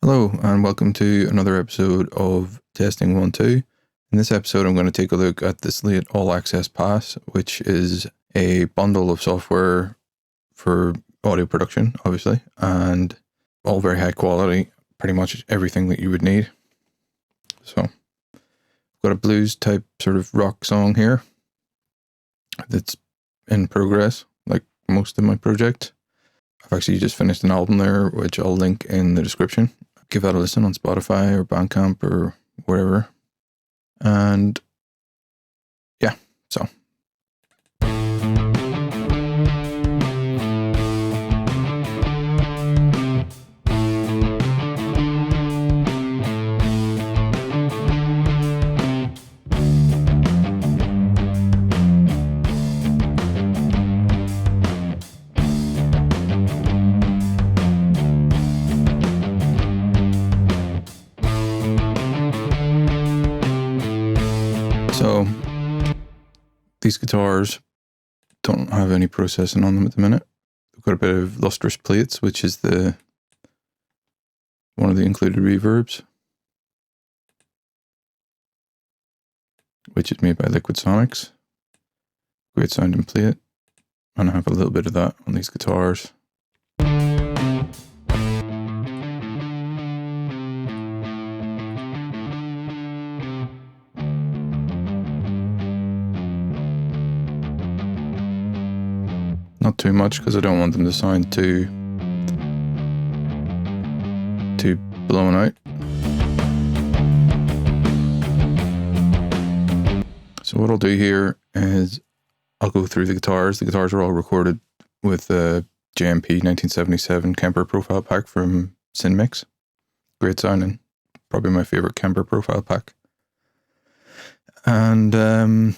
Hello and welcome to another episode of Testing 1-2. In this episode I'm going to take a look at the Slate All Access Pass, which is a bundle of software for audio production, obviously, and all very high quality, pretty much everything that you would need. So I've got a blues type sort of rock song here that's in progress, like most of my projects. I've actually just finished an album there, which I'll link in the description. Give that a listen on Spotify or Bandcamp or wherever. And yeah, so. So these guitars don't have any processing on them at the minute. They've got a bit of Lustrous Plates, which is one of the included reverbs, which is made by Liquid Sonics. Great sounding plate. And I have a little bit of that on these guitars. Not too much because I don't want them to sound too blown out. So what I'll do here is I'll go through the guitars. The guitars are all recorded with a JMP 1977 Kemper profile pack from Synmix. Great sounding. Probably my favorite Kemper profile pack. And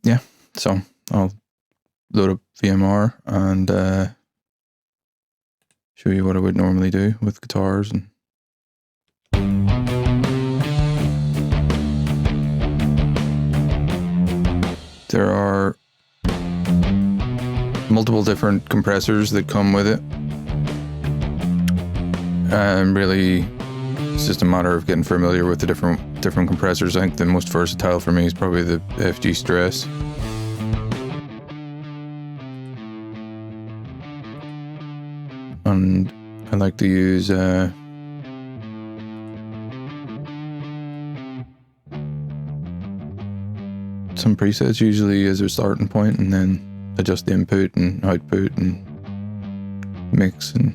yeah, so I'll load up VMR and show you what I would normally do with guitars. And there are multiple different compressors that come with it, and really it's just a matter of getting familiar with the different compressors. I think the most versatile for me is probably the FG Stress. And I like to use some presets usually as a starting point, and then adjust the input and output and mix and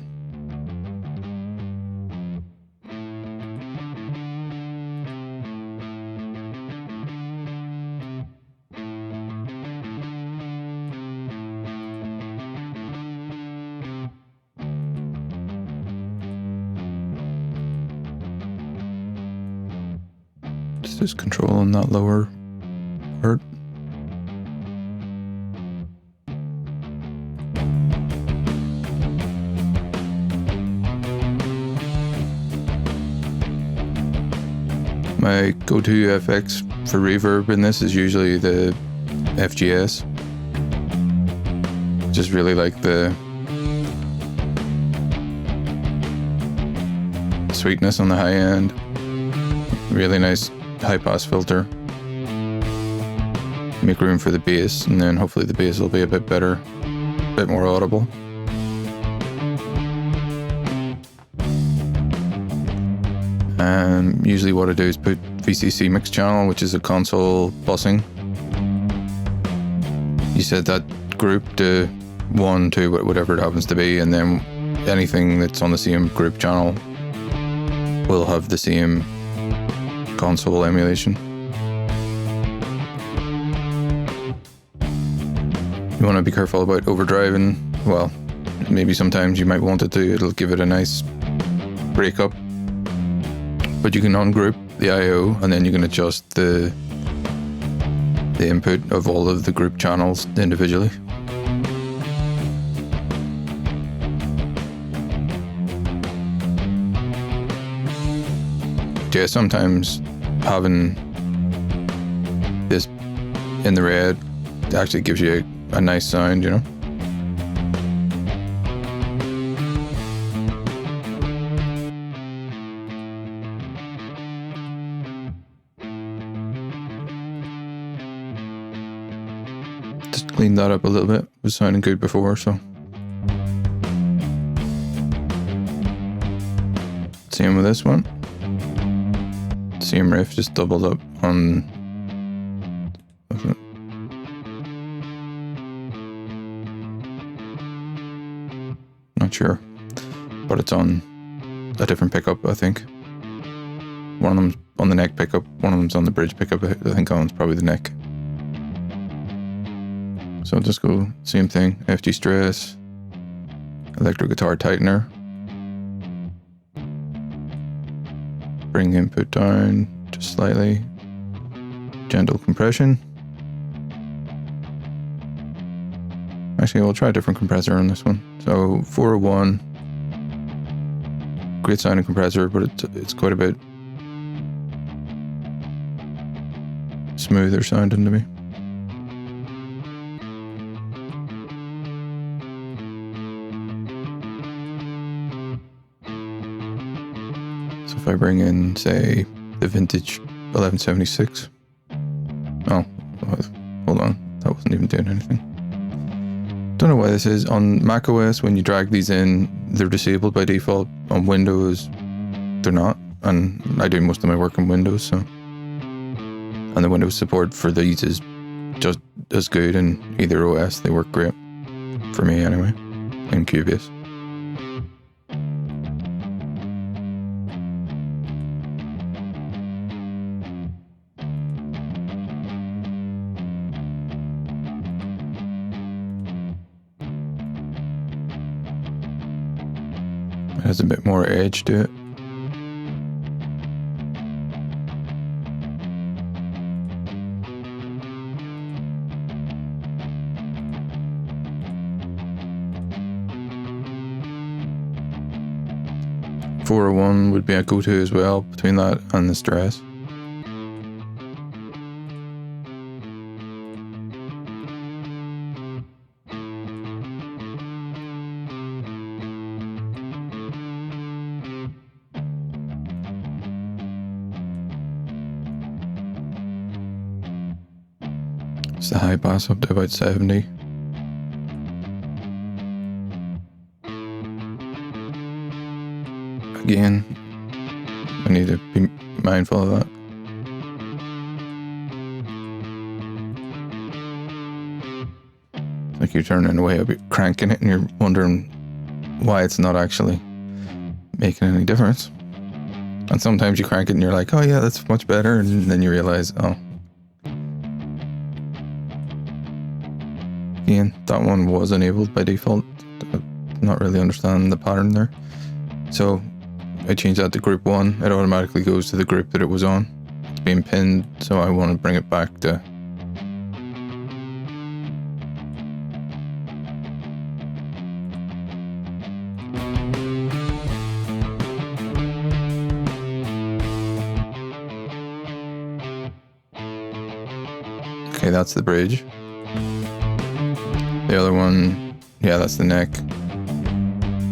just controlling that lower part. My go-to FX for reverb in this is usually the FGS. Just really like the sweetness on the high end. Really nice high pass filter. Make room for the bass, and then hopefully the bass will be a bit better, a bit more audible. And usually what I do is put VCC mix channel, which is a console busing. You set that group to 1, 2, whatever it happens to be, and then anything that's on the same group channel will have the same console emulation. You want to be careful about overdriving. Well, maybe sometimes you might want it to. It'll give it a nice breakup. But you can ungroup the I/O, and then you can adjust the input of all of the group channels individually. Yeah, sometimes having this in the red actually gives you a nice sound, you know? tuned that up a little bit. It was sounding good before, so. Same with this one. Same riff, just doubled up on. Not sure, but it's on a different pickup, I think. One of them's on the neck pickup, one of them's on the bridge pickup. I think that one's probably the neck. So I'll just go same thing, FG stress, electric guitar tightener. Bring the input down just slightly. Gentle compression. Actually, we'll try a different compressor on this one. So 401, great sounding compressor, but it's quite a bit smoother sounding to me. So if I bring in, say, the vintage 1176. Oh, hold on, that wasn't even doing anything. Don't know why this is. On macOS, when you drag these in, they're disabled by default. On Windows, they're not. And I do most of my work on Windows, so. And the Windows support for these is just as good in either OS. They work great. For me, anyway. In Cubase. It has a bit more edge to it. .401 would be a go-to as well, between that and the stress. It's the high pass up to about 70. Again, I need to be mindful of that. It's like you're turning away a bit, cranking it, and you're wondering why it's not actually making any difference. And sometimes you crank it and you're like, oh yeah, that's much better, and then you realize, oh. Again, that one was enabled by default. Not really understanding the pattern there. So I changed that to group 1. It automatically goes to the group that it was on. It's being pinned, so I want to bring it back to okay, that's the bridge. The other one, yeah, that's the neck.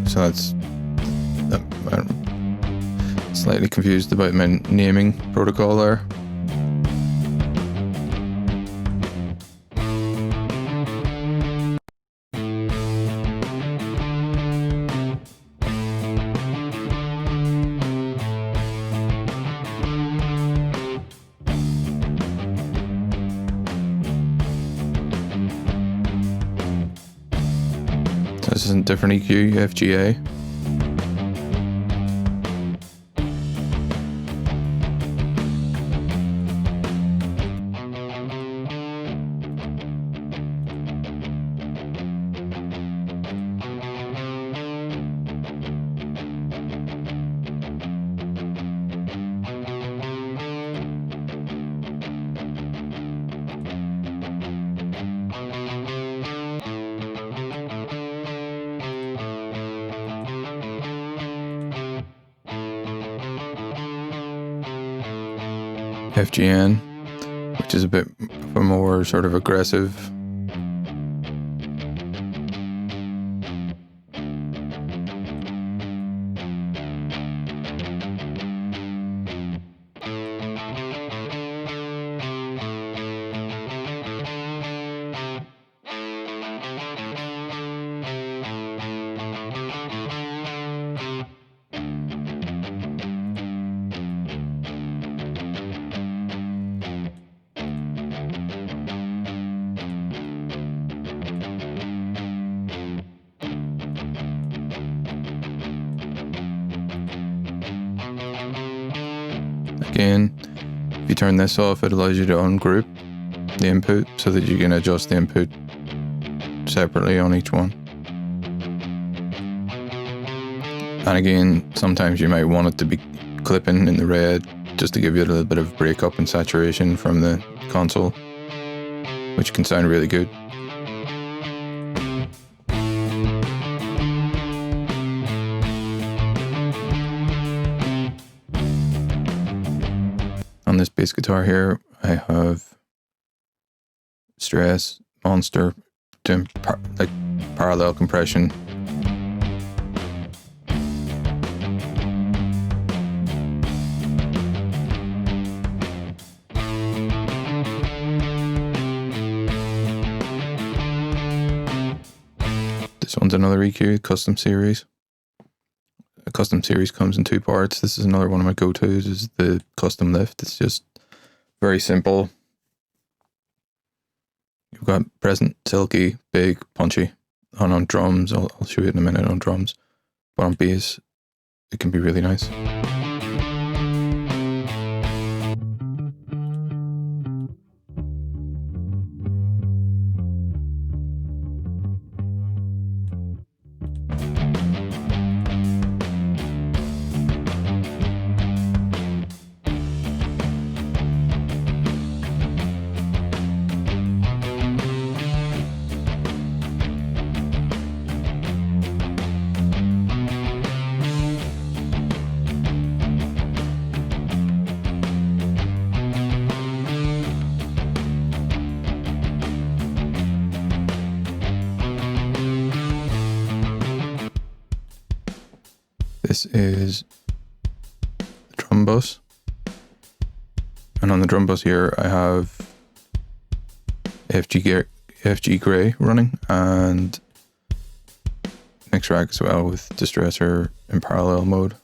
So that's I'm slightly confused about my naming protocol there. This is a different EQ, FGA. FGN, which is a bit of a more sort of aggressive Again, if you turn this off, it allows you to ungroup the input so that you can adjust the input separately on each one. And again, sometimes you might want it to be clipping in the red just to give you a little bit of breakup and saturation from the console, which can sound really good. On this bass guitar here, I have Stress, Monster, doing parallel compression. This one's another EQ, custom series. A custom series comes in two parts. This is another one of my go-tos, is the custom lift. It's just very simple. You've got present, silky, big, punchy. And on drums, I'll show you in a minute on drums. But on bass, it can be really nice. This is the drum bus, and on the drum bus here I have FG Grey running and mix rack as well with distressor in parallel mode.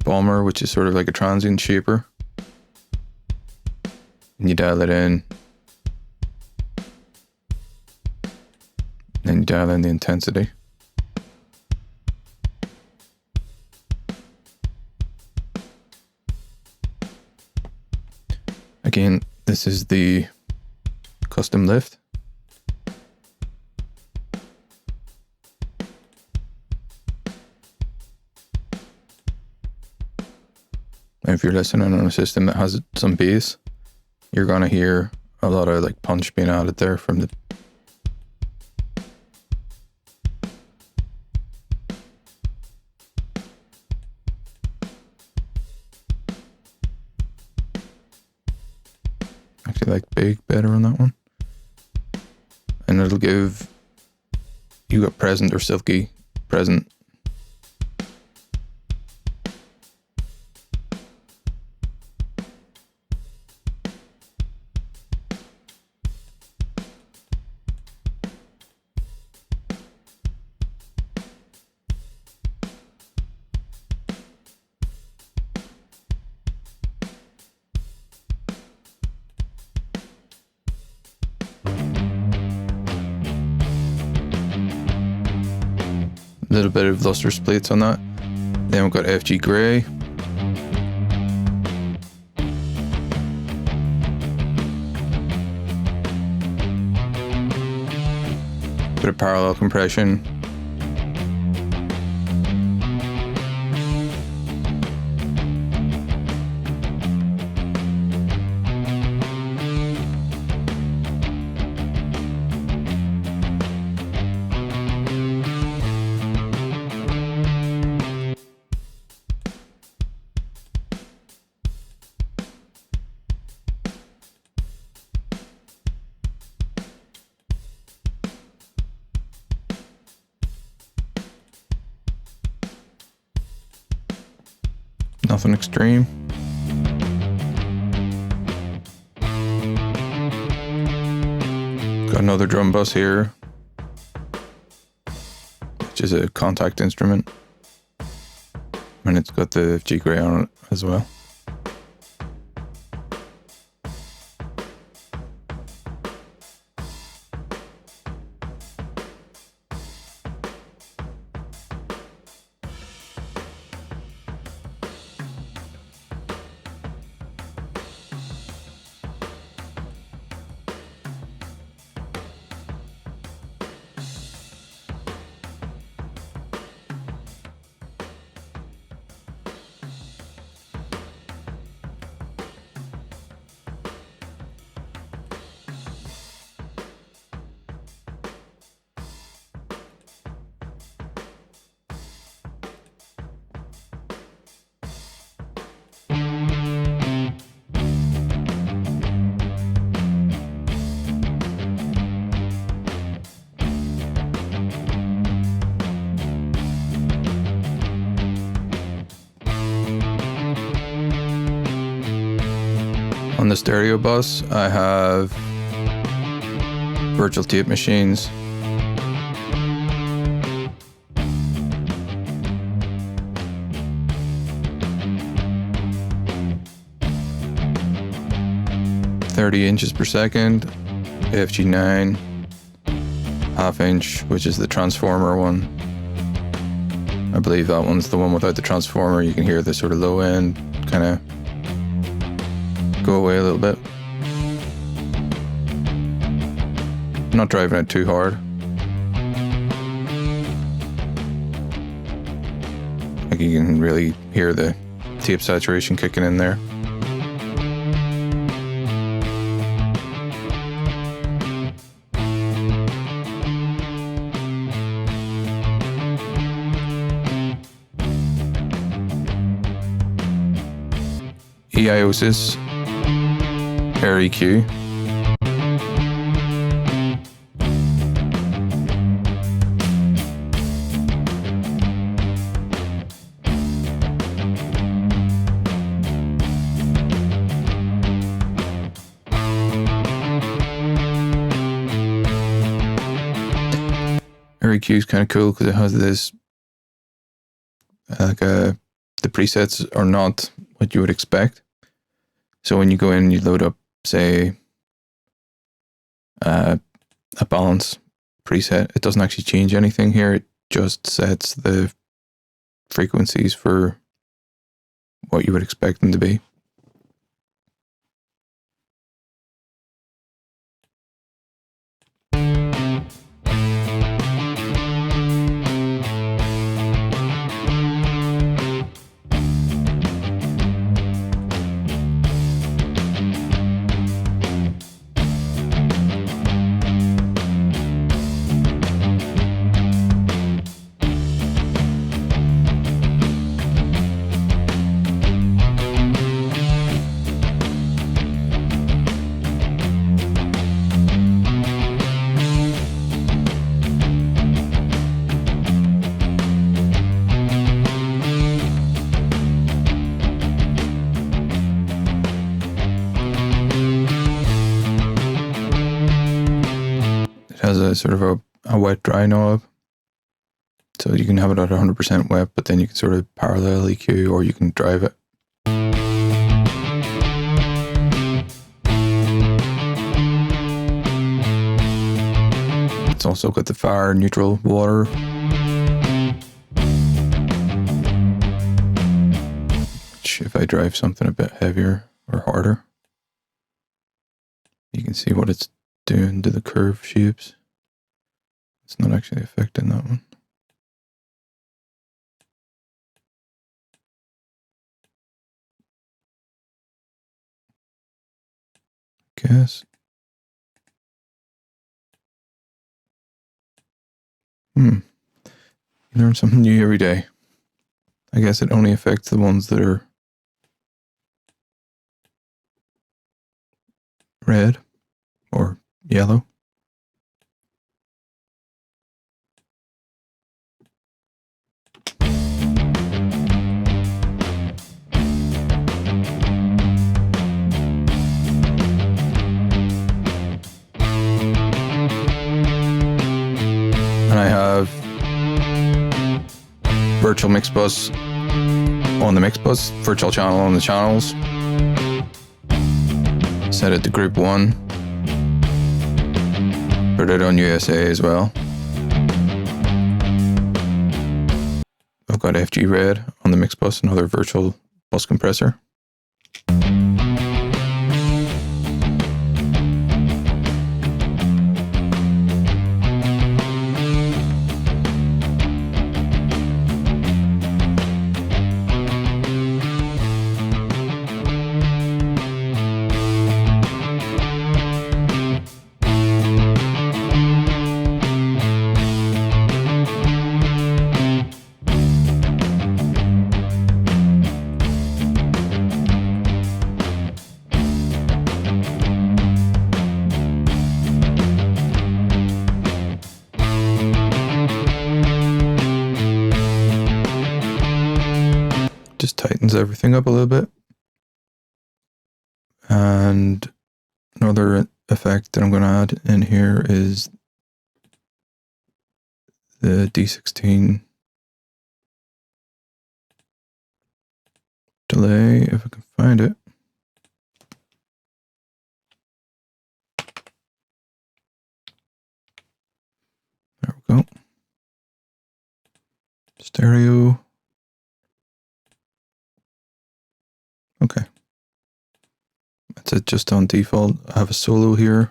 Bomber, which is sort of like a transient shaper, and you dial it in. Then you dial in the intensity. Again, this is the custom lift. And if you're listening on a system that has some bass, you're gonna hear a lot of like punch being added there from the like big better on that one, and it'll give you got present or silky present. A little bit of Lustrous Plates on that. Then we've got FG Grey. Bit of parallel compression. Nothing extreme. Got another drum bus here, which is a contact instrument, and it's got the FG Grey on it as well. On the stereo bus, I have virtual tape machines. .30 per second, FG-9, half-inch, which is the transformer one. I believe that one's the one without the transformer. You can hear the sort of low end kind of go away a little bit. I'm not driving it too hard. Like you can really hear the tape saturation kicking in there. Eiosis AirEQ. AirEQ is kind of cool because it has this the presets are not what you would expect. So when you go in, you load up, say, a balance preset. It doesn't actually change anything here. It just sets the frequencies for what you would expect them to be. Has a sort of a wet dry knob, so you can have it at 100% wet, but then you can sort of parallel EQ, or you can drive it. It's also got the fire neutral water, which if I drive something a bit heavier or harder, you can see what it's doing to the curve shapes. It's not actually affecting that one. Guess. You learn something new every day. I guess it only affects the ones that are red or yellow. And I have virtual Mixbus on the Mixbus, virtual channel on the channels. Set it to group 1. Put it on USA as well. I've got FG-Red on the Mixbus, another virtual bus compressor. Just tightens everything up a little bit. And And another effect that I'm going to add in here is the D16 delay, if I can find it. There we go. Stereo. Okay. That's it, just on default. I have a solo here.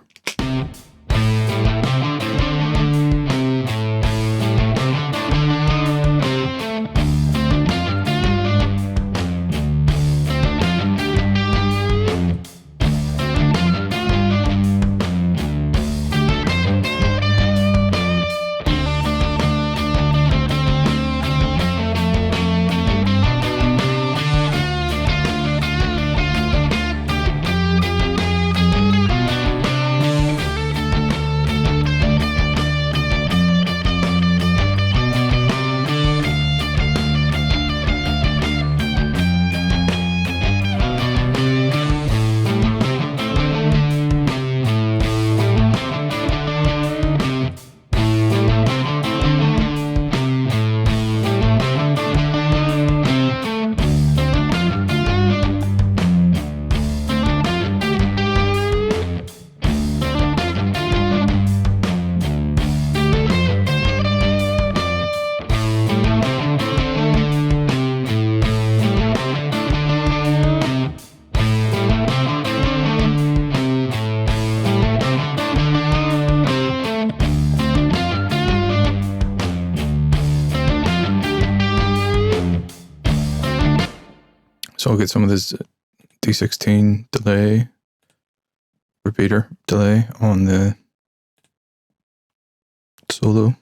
So I'll get some of this D16 delay, repeater delay on the solo.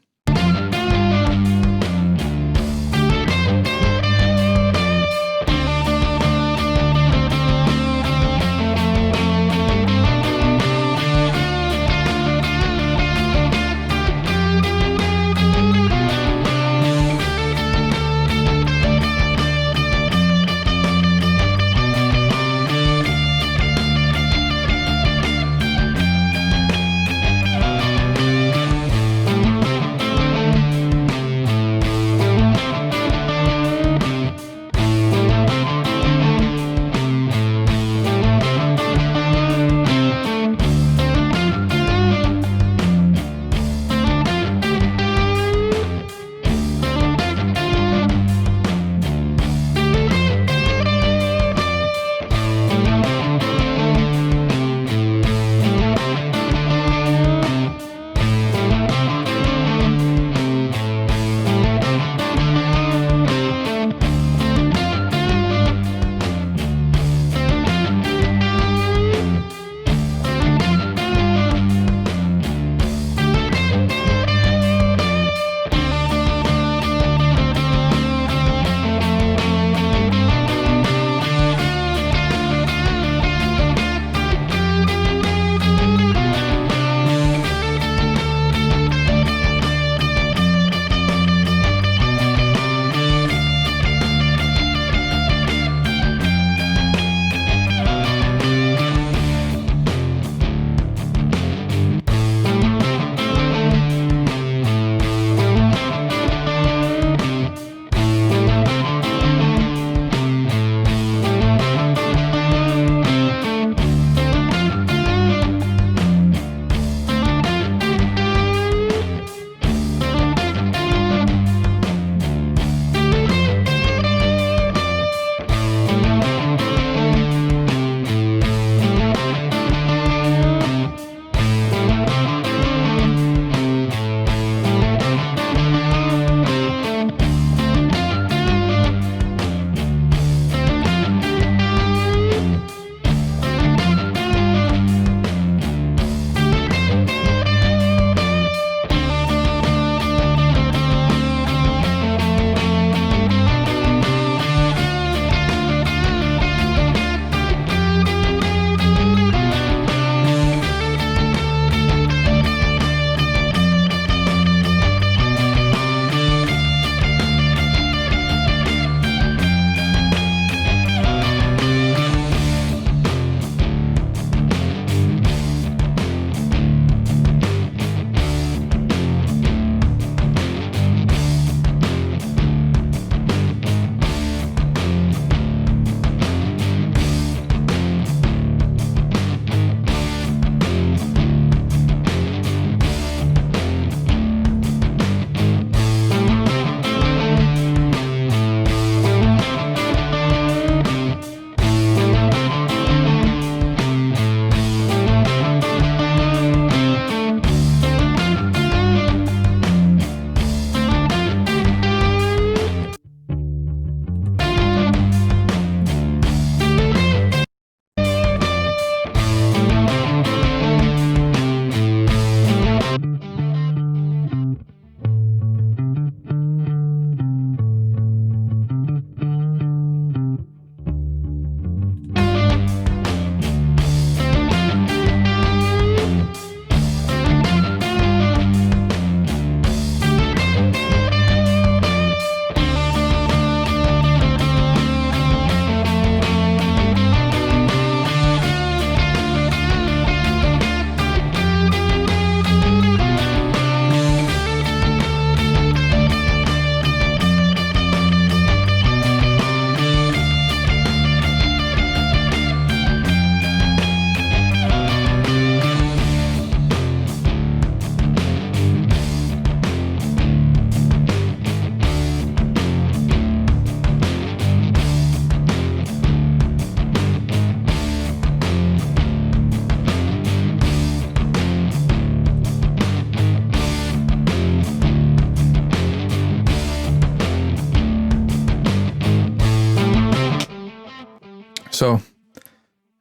So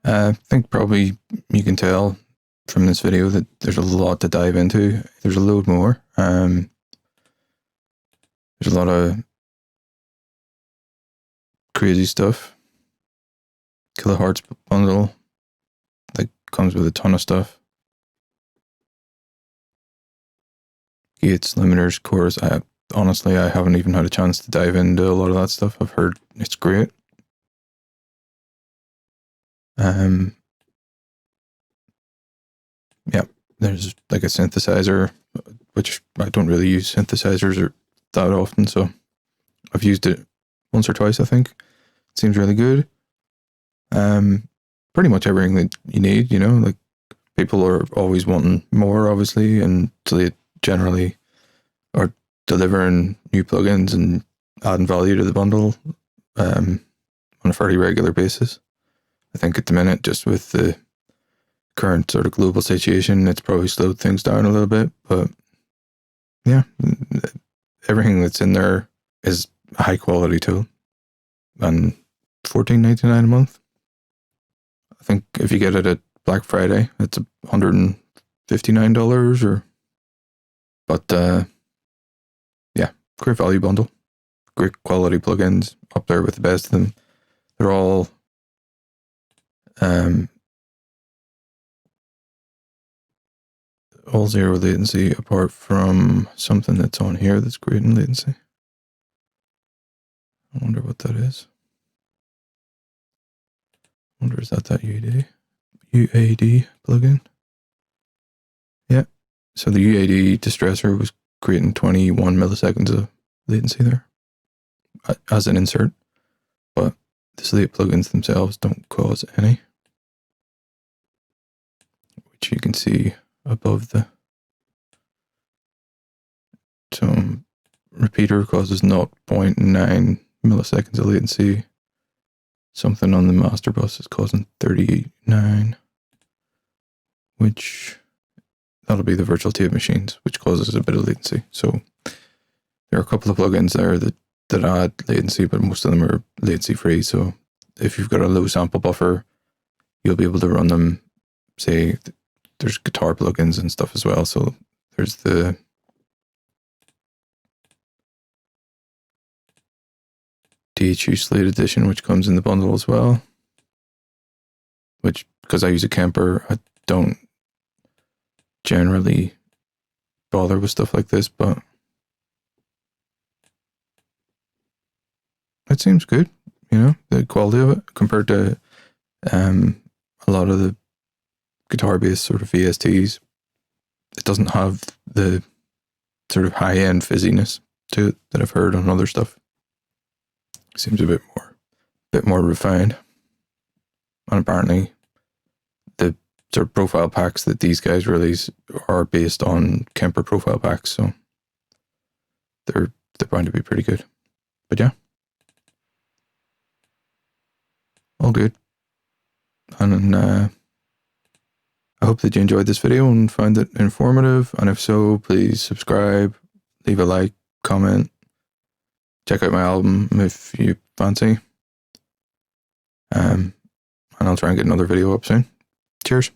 I think probably you can tell from this video that there's a lot to dive into. There's a load more. There's a lot of crazy stuff. Kilohertz bundle that comes with a ton of stuff. Gates, limiters, cores. Honestly, I haven't even had a chance to dive into a lot of that stuff. I've heard it's great. Yeah, there's like a synthesizer, which I don't really use synthesizers that often, so I've used it once or twice, I think. It seems really good. Pretty much everything that you need, you know, like people are always wanting more, obviously, and Slate generally are delivering new plugins and adding value to the bundle on a fairly regular basis. I think at the minute, just with the current sort of global situation, it's probably slowed things down a little bit, but yeah, everything that's in there is a high quality tool, and $14.99 a month. I think if you get it at Black Friday, it's $159 but yeah, great value bundle, great quality plugins, up there with the best of them. They're all zero latency, apart from something that's on here that's great in latency. I wonder what that is. I wonder, is that UAD plugin? Yeah. So the UAD distressor was creating 21 milliseconds of latency there as an insert, but the Slate plugins themselves don't cause any, which you can see above the. So repeater causes 0.9 milliseconds of latency. Something on the master bus is causing 39, which that'll be the virtual tape machines, which causes a bit of latency. So there are a couple of plugins there that add latency, but most of them are latency free. So if you've got a low sample buffer, you'll be able to run them. Say there's guitar plugins and stuff as well. So there's the DHU Slate edition, which comes in the bundle as well, which, because I use a Kemper, I don't generally bother with stuff like this, but it seems good, you know, the quality of it compared to a lot of the guitar-based sort of VSTs. It doesn't have the sort of high-end fizziness to it that I've heard on other stuff. Seems a bit more refined. And apparently the sort of profile packs that these guys release are based on Kemper profile packs, so they're bound to be pretty good. But yeah, all good. And I hope that you enjoyed this video and found it informative, and if so, please subscribe, leave a like, comment, check out my album if you fancy. And I'll try and get another video up soon. Cheers.